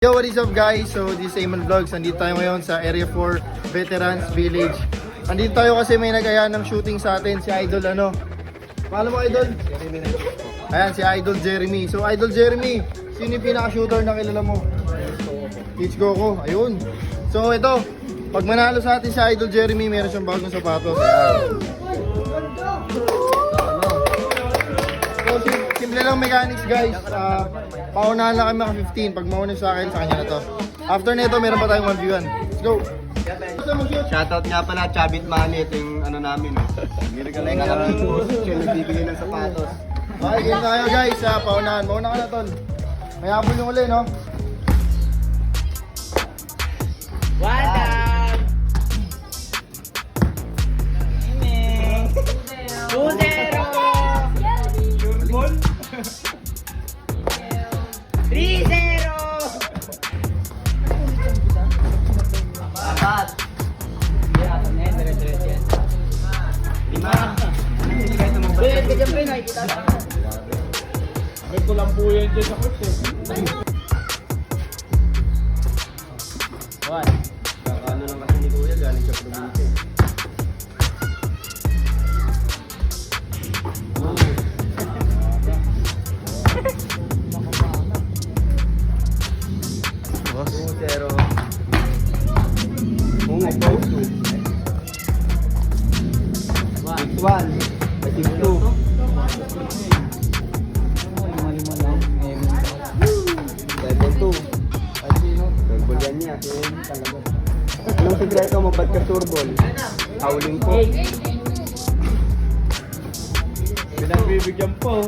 Yo, what is up guys? So this is Eamon Vlogs. Nandito tayo ngayon sa Area 4 Veterans Village. Nandito tayo kasi may nag-aya ng shooting sa atin, si Idol Paano mo Idol? Jeremy. Ayan, si Idol Jeremy. So Idol Jeremy, sino yung pinaka-shooter na kilala mo? Teach Goku, ayun. So ito, pag manalo sa atin si Idol Jeremy, meron siyang bagong sapatos. Ayan. So simple lang mechanics guys. Paunahan lang kami maka 15. Pag mauna sa akin, sa kanya na to. After nito, meron pa tayong 1v1. Let's go! Shoutout nga pala, Chabit Money. Ito yung ano namin. Miracle na kami. Siya nagbibigay ng sapatos. Okay, game tayo guys. Paunahan. Mauna ka na, Tol. May habol yung uli, no? One down! 2-0! 3-0! Apat! Lima. Hindi kayo tumubad. May kulang po yan dyan sa court eh. One. Ano lang kasi ni Kuya, galing sa probinsya. Zero. Kung I post to. 6-1. 6-2. 7-2. Ay, sino? Turbol yan niya. Talaga. Anong sikreto mo? Ba't ka turbol? Howling po. Pinagbibigyan po.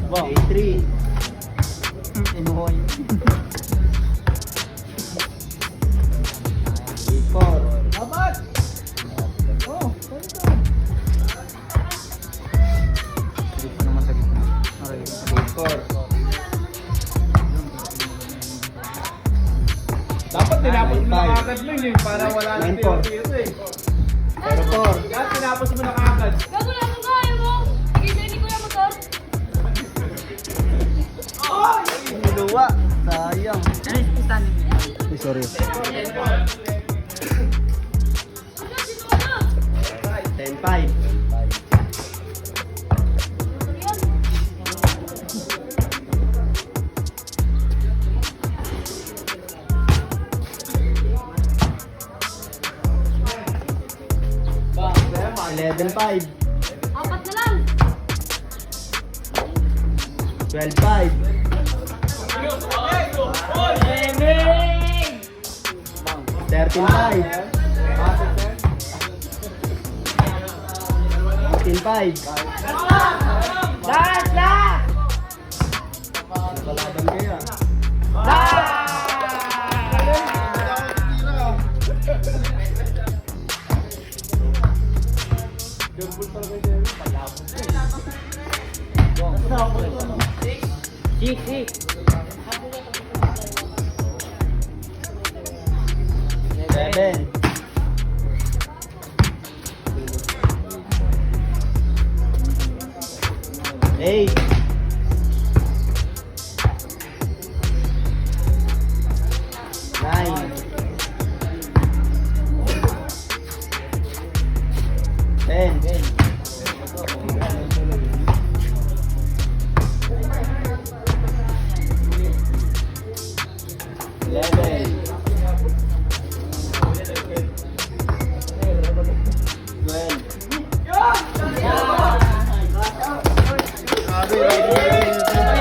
8-3. Inuhoy. 8-4. Apat! Oh, ganito. Dito naman sa gitna. Okay. 8-4. Dapat tinapos mo na 9-5. kagad mo yun para wala nang 9-4. tiro-tiro eh. 0-4. Dapat tinapos mo na kagad. Gago na akong kaya mo! Sige, hindi ko na motor. Luwa. Sayang. Ay, sorry. 10-5. Ba, 11-5. Apat na lang. 12-5. 13-5. 14-5. Last! Last! Nakalaban kaya. Six. 7. 8. 9. 10. 11. 12.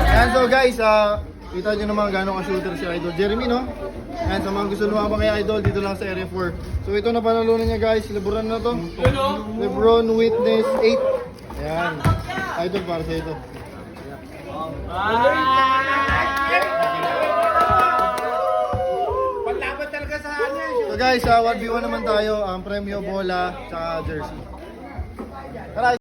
Ayan, so guys, kita nyo naman gano'ng ka-shooter si Idol Jeremy, no? Ayan, sa mga gusto lumabang kay Idol, dito lang sa Area 4. So ito na panalunan niya guys, Lebron na to. Lebron Witness 8. Ayan, Idol para sa ito. Paglaban talaga sa kanya. So guys, 1v1 naman tayo, ang premyo, bola, tsaka jersey. Tara